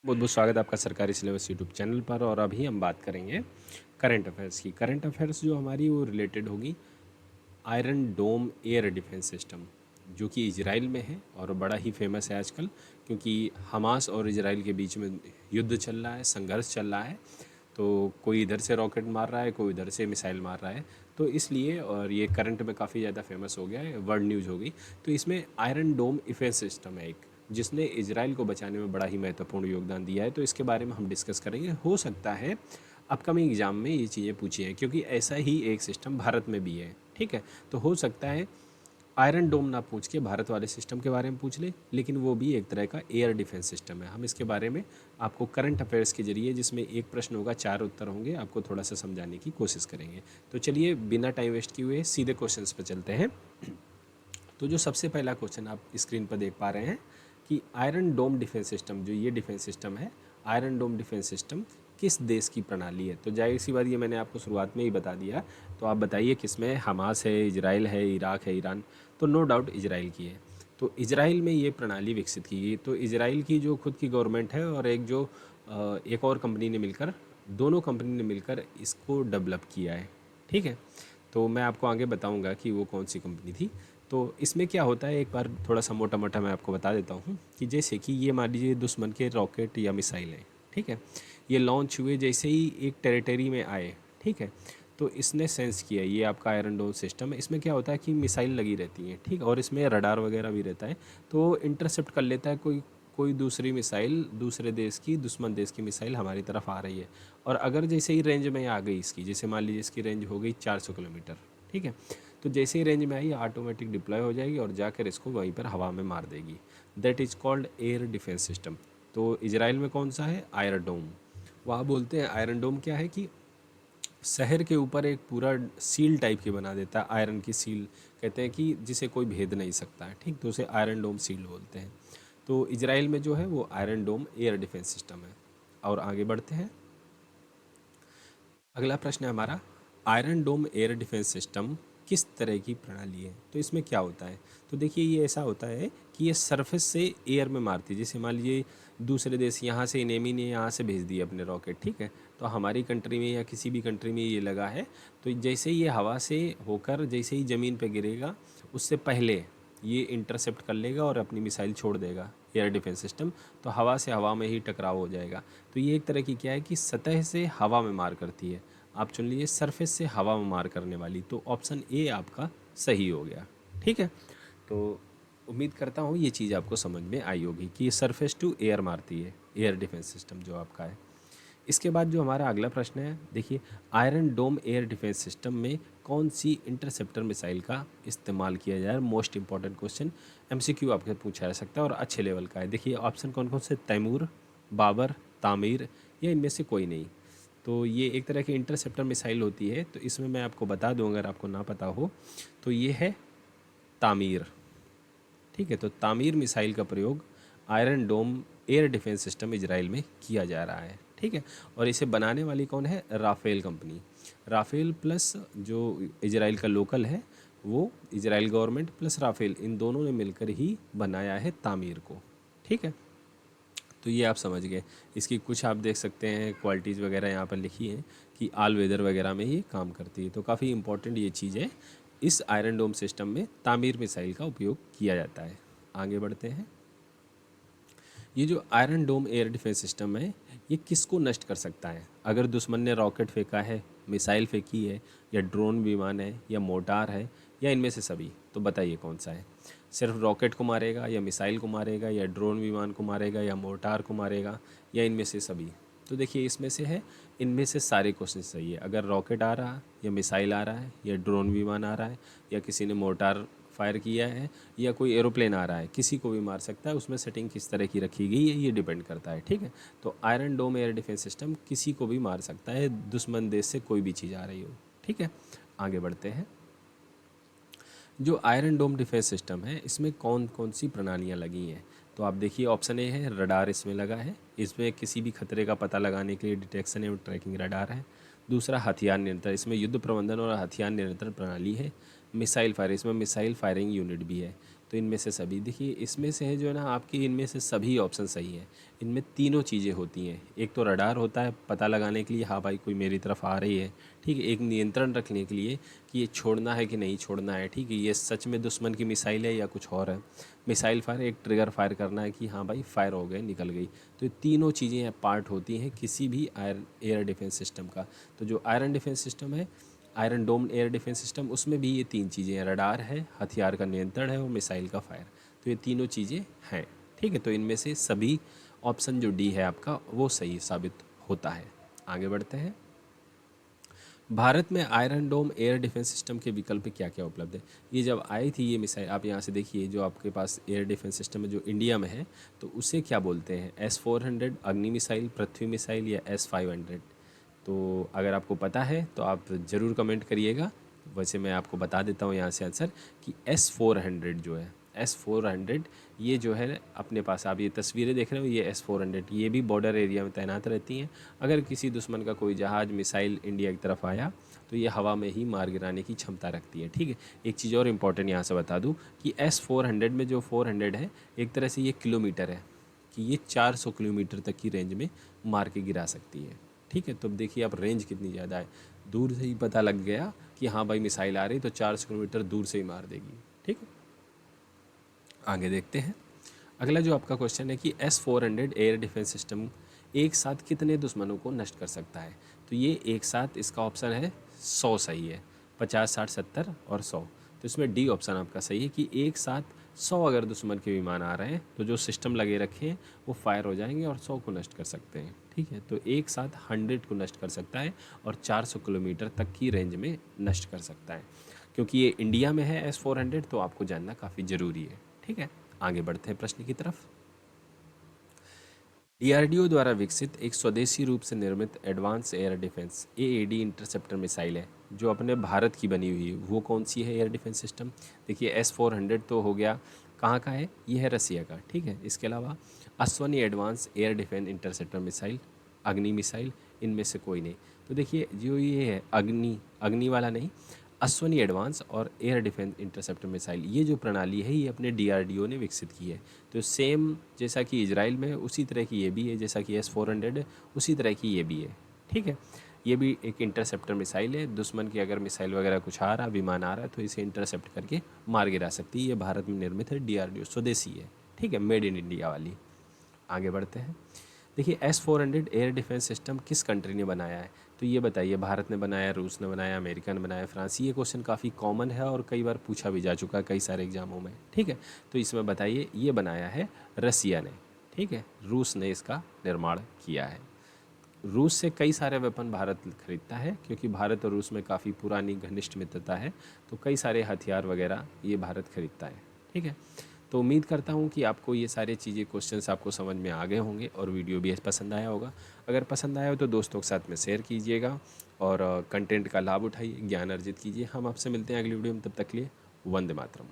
बहुत बहुत स्वागत है आपका सरकारी सिलेबस यूट्यूब चैनल पर। और अभी हम बात करेंगे करंट अफेयर्स की। करंट अफेयर्स जो हमारी वो रिलेटेड होगी आयरन डोम एयर डिफेंस सिस्टम, जो कि इजराइल में है और बड़ा ही फेमस है आजकल, क्योंकि हमास और इजराइल के बीच में युद्ध चल रहा है, संघर्ष चल रहा है। तो कोई इधर से रॉकेट मार रहा है, कोई इधर से मिसाइल मार रहा है, तो इसलिए और ये करंट में काफ़ी ज़्यादा फेमस हो गया है, वर्ल्ड न्यूज़ हो गई। तो इसमें आयरन डोम डिफेंस सिस्टम है एक, जिसने इजराइल को बचाने में बड़ा ही महत्वपूर्ण योगदान दिया है। तो इसके बारे में हम डिस्कस करेंगे। हो सकता है अपकमिंग एग्जाम में ये चीज़ें पूछी हैं, क्योंकि ऐसा ही एक सिस्टम भारत में भी है। ठीक है, तो हो सकता है आयरन डोम ना पूछ के भारत वाले सिस्टम के बारे में पूछ ले, लेकिन वो भी एक तरह का एयर डिफेंस सिस्टम है। हम इसके बारे में आपको करंट अफेयर्स के जरिए, जिसमें एक प्रश्न होगा, 4 उत्तर होंगे, आपको थोड़ा सा समझाने की कोशिश करेंगे। तो चलिए बिना टाइम वेस्ट किए हुए सीधे क्वेश्चंस पर चलते हैं। तो जो सबसे पहला क्वेश्चन आप स्क्रीन पर देख पा रहे हैं कि आयरन डोम डिफेंस सिस्टम, जो ये डिफेंस सिस्टम है, आयरन डोम डिफेंस सिस्टम किस देश की प्रणाली है। तो जाहिर सी बात, ये मैंने आपको शुरुआत में ही बता दिया। तो आप बताइए किस में, हमास है, इजराइल है, इराक है, ईरान। तो नो डाउट इजराइल की है। तो इजराइल में ये प्रणाली विकसित की गई। तो इजराइल की जो खुद की गवर्नमेंट है और एक और कंपनी ने मिलकर, दोनों कंपनी ने मिलकर इसको डेवलप किया है। ठीक है, तो मैं आपको आगे बताऊंगा कि वो कौन सी कंपनी थी। तो इसमें क्या होता है, एक बार थोड़ा सा मोटा मोटा मैं आपको बता देता हूँ कि जैसे कि ये मान लीजिए दुश्मन के रॉकेट या मिसाइल है। ठीक है, ये लॉन्च हुए जैसे ही एक टेरिटरी में आए। ठीक है, तो इसने सेंस किया, ये आपका आयरन डोम सिस्टम है। इसमें क्या होता है कि मिसाइल लगी रहती हैं, ठीक, और इसमें रडार वगैरह भी रहता है। तो इंटरसेप्ट कर लेता है कोई कोई दूसरी मिसाइल, दूसरे देश की, दुश्मन देश की मिसाइल हमारी तरफ आ रही है। और अगर जैसे ही रेंज में आ गई इसकी, जैसे मान लीजिए इसकी रेंज हो गई 400 किलोमीटर। ठीक है, तो जैसे ही रेंज में आई ऑटोमेटिक डिप्लॉय हो जाएगी और जाकर इसको वहीं पर हवा में मार देगी। That is called air defence system. तो इजराइल में कौन सा है, आयरन डोम। वहाँ बोलते हैं आयरन डोम क्या है कि शहर के ऊपर एक पूरा सील टाइप की बना देता है, आयरन की सील कहते हैं कि जिसे कोई भेद नहीं सकता है। ठीक, तो उसे आयरन डोम सील बोलते हैं। तो इजराइल में जो है वो आयरन डोम एयर डिफेंस सिस्टम है। और आगे बढ़ते हैं। अगला प्रश्न है हमारा, आयरन डोम एयर डिफेंस सिस्टम किस तरह की प्रणाली है। तो इसमें क्या होता है, तो देखिए ये ऐसा होता है कि ये सरफेस से एयर में मारती है। जैसे मान लीजिए दूसरे देश, यहाँ से नेमी ने यहाँ से भेज दिए अपने रॉकेट। ठीक है, तो हमारी कंट्री में या किसी भी कंट्री में ये लगा है, तो जैसे ही ये हवा से होकर जैसे ही ज़मीन पर गिरेगा, उससे पहले ये इंटरसेप्ट कर लेगा और अपनी मिसाइल छोड़ देगा, एयर डिफेंस सिस्टम। तो हवा से हवा में ही टकराव हो जाएगा। तो ये एक तरह की क्या है कि सतह से हवा में मार करती है। आप चुन लीजिए सरफेस से हवा में मार करने वाली। तो ऑप्शन ए आपका सही हो गया। ठीक है, तो उम्मीद करता हूँ ये चीज़ आपको समझ में आई होगी कि ये सरफेस टू एयर मारती है, एयर डिफेंस सिस्टम जो आपका है। इसके बाद जो हमारा अगला प्रश्न है, देखिए आयरन डोम एयर डिफेंस सिस्टम में कौन सी इंटरसेप्टर मिसाइल का इस्तेमाल किया जाए। मोस्ट इंपॉर्टेंट क्वेश्चन, एमसीक्यू आपसे पूछा जा सकता है और अच्छे लेवल का है। देखिए ऑप्शन कौन कौन से, तैमूर, बाबर, तामीर, या इनमें से कोई नहीं। तो ये एक तरह की इंटरसेप्टर मिसाइल होती है। तो इसमें मैं आपको बता दूं, अगर आपको ना पता हो, तो ये है तामीर। ठीक है, तो तामीर मिसाइल का प्रयोग आयरन डोम एयर डिफेंस सिस्टम इजराइल में किया जा रहा है। ठीक है, और इसे बनाने वाली कौन है, राफेल कंपनी। राफेल प्लस जो इजराइल का लोकल है, वो इजराइल गवर्नमेंट प्लस राफेल, इन दोनों ने मिलकर ही बनाया है तामीर को। ठीक है, तो ये आप समझ गए। इसकी कुछ आप देख सकते हैं क्वालिटीज़ वगैरह यहाँ पर लिखी हैं कि ऑल वेदर वगैरह में ये काम करती है। तो काफ़ी इंपॉर्टेंट ये चीज़ है। इस आयरन डोम सिस्टम में तामीर मिसाइल का उपयोग किया जाता है। आगे बढ़ते हैं। ये जो आयरन डोम एयर डिफेंस सिस्टम है, ये किसको नष्ट कर सकता है। अगर दुश्मन ने रॉकेट फेंका है, मिसाइल फेंकी है, या ड्रोन विमान है, या मोटार है, या इनमें से सभी, तो बताइए कौन सा है। सिर्फ रॉकेट को मारेगा, या मिसाइल को मारेगा, या ड्रोन विमान को मारेगा, या मोटार को मारेगा, या इनमें से सभी। तो देखिए इसमें से है, इनमें से सारे क्वेश्चन सही है। अगर रॉकेट आ रहा है, या मिसाइल आ रहा है, या ड्रोन विमान आ रहा है, या किसी ने मोटार फायर किया है, या कोई एरोप्लेन आ रहा है, किसी को भी मार सकता है। उसमें सेटिंग किस तरह की रखी गई है ये डिपेंड करता है। ठीक है, तो आयरन डोम एयर डिफेंस सिस्टम किसी को भी मार सकता है, दुश्मन देश से कोई भी चीज़ आ रही हो। ठीक है, आगे बढ़ते हैं। जो आयरन डोम डिफेंस सिस्टम है, इसमें कौन कौन सी प्रणालियाँ लगी हैं। तो आप देखिए ऑप्शन ए है, रडार इसमें लगा है। इसमें किसी भी खतरे का पता लगाने के लिए डिटेक्शन एवं ट्रैकिंग रडार है। दूसरा हथियार नियंत्रण, इसमें युद्ध प्रबंधन और हथियार नियंत्रण प्रणाली है। मिसाइल फायर, इसमें मिसाइल फायरिंग यूनिट भी है। तो इनमें से सभी, देखिए इसमें से है जो है ना आपकी, इनमें से सभी ऑप्शन सही है। इनमें तीनों चीज़ें होती हैं। एक तो रडार होता है पता लगाने के लिए, हाँ भाई कोई मेरी तरफ आ रही है, ठीक है। एक नियंत्रण रखने के लिए कि ये छोड़ना है कि नहीं छोड़ना है, ठीक है, ये सच में दुश्मन की मिसाइल है या कुछ और है। मिसाइल फायर, एक ट्रिगर फायर करना है कि हाँ भाई फायर हो गए, निकल गई। तो ये तीनों चीज़ें पार्ट होती हैं किसी भी एयर डिफेंस सिस्टम का। तो जो आयरन डिफेंस सिस्टम है, आयरन डोम एयर डिफेंस सिस्टम, उसमें भी ये तीन चीज़ें हैं, रडार है, हथियार का नियंत्रण है और मिसाइल का फायर। तो ये तीनों चीज़ें हैं, ठीक है। तो इनमें से सभी ऑप्शन जो डी है आपका वो सही साबित होता है। आगे बढ़ते हैं। भारत में आयरन डोम एयर डिफेंस सिस्टम के विकल्प क्या क्या उपलब्ध है। ये जब आई थी ये मिसाइल, आप यहाँ से देखिए जो आपके पास एयर डिफेंस सिस्टम है जो इंडिया में है, तो उसे क्या बोलते हैं, S-400 अग्नि मिसाइल, पृथ्वी मिसाइल या S-500। तो अगर आपको पता है तो आप ज़रूर कमेंट करिएगा। वैसे मैं आपको बता देता हूँ यहाँ से आंसर कि S-400 जो है, S-400 ये जो है अपने पास, आप ये तस्वीरें देख रहे हो, ये S-400 ये भी बॉर्डर एरिया में तैनात रहती हैं। अगर किसी दुश्मन का कोई जहाज़ मिसाइल इंडिया की तरफ आया तो ये हवा में ही मार गिराने की क्षमता रखती है, ठीक है। एक चीज़ और इम्पॉर्टेंट यहाँ से बता दूँ कि S-400 में जो 400 है, एक तरह से ये किलोमीटर है कि ये 400 किलोमीटर तक की रेंज में मार के गिरा सकती है, ठीक है। तो अब देखिए आप रेंज कितनी ज़्यादा है, दूर से ही पता लग गया कि हाँ भाई मिसाइल आ रही, तो 400 किलोमीटर दूर से ही मार देगी, ठीक है। आगे देखते हैं। अगला जो आपका क्वेश्चन है कि S-400 एयर डिफेंस सिस्टम एक साथ कितने दुश्मनों को नष्ट कर सकता है। तो ये एक साथ, इसका ऑप्शन है 100 सही है, 50, 60, 70 और 100। तो इसमें डी ऑप्शन आपका सही है कि एक साथ 100 अगर दुश्मन के विमान आ रहे हैं तो जो सिस्टम लगे रखे हैं वो फायर हो जाएंगे और 100 को नष्ट कर सकते हैं, ठीक है। तो एक साथ 100 को नष्ट कर सकता है और 400 किलोमीटर तक की रेंज में नष्ट कर सकता है। क्योंकि ये इंडिया में है S-400, तो आपको जानना काफ़ी ज़रूरी है, ठीक है। आगे बढ़ते हैं प्रश्न की तरफ। डीआरडीओ द्वारा विकसित एक स्वदेशी रूप से निर्मित advance air defence AAD interceptor missile है जो अपने भारत की बनी हुई है, वो कौन सी है एयर डिफेंस सिस्टम। देखिए S-400 तो हो गया, कहाँ का है, ये है रसिया का, ठीक है। इसके अलावा Ashwani advance air defence interceptor missile, अग्नि मिसाइल, इनमें से कोई नहीं। तो देखिए जो ये है अग्नि, अग्नि वाला नहीं, अश्वनी एडवांस और एयर डिफेंस इंटरसेप्टर मिसाइल, ये जो प्रणाली है ये अपने डीआरडीओ ने विकसित की है। तो सेम जैसा कि इजराइल में उसी तरह की ये भी है, जैसा कि S-400 है उसी तरह की ये भी है, ठीक है। ये भी एक इंटरसेप्टर मिसाइल है, दुश्मन की अगर मिसाइल वगैरह कुछ आ रहा, विमान आ रहा है, तो इसे इंटरसेप्ट करके मार गिरा सकती है। ये भारत में निर्मित है, डीआरडीओ स्वदेशी है, ठीक है, मेड इन इंडिया वाली। आगे बढ़ते हैं। देखिए S-400 एयर डिफेंस सिस्टम किस कंट्री ने बनाया है। तो ये बताइए, भारत ने बनाया, रूस ने बनाया, अमेरिका ने बनाया, फ्रांस। ये क्वेश्चन काफ़ी कॉमन है और कई बार पूछा भी जा चुका है कई सारे एग्जामों में, ठीक है। तो इसमें बताइए, ये बनाया है रसिया ने, ठीक है, रूस ने इसका निर्माण किया है। रूस से कई सारे वेपन भारत खरीदता है क्योंकि भारत और रूस में काफ़ी पुरानी घनिष्ठ मित्रता है, तो कई सारे हथियार वगैरह ये भारत खरीदता है, ठीक है। तो उम्मीद करता हूँ कि आपको ये सारी चीज़ें, क्वेश्चंस आपको समझ में आ गए होंगे और वीडियो भी पसंद आया होगा। अगर पसंद आया हो तो दोस्तों के साथ में शेयर कीजिएगा और कंटेंट का लाभ उठाइए, ज्ञान अर्जित कीजिए। हम आपसे मिलते हैं अगली वीडियो में, तब तक के लिए वंदे मातरम।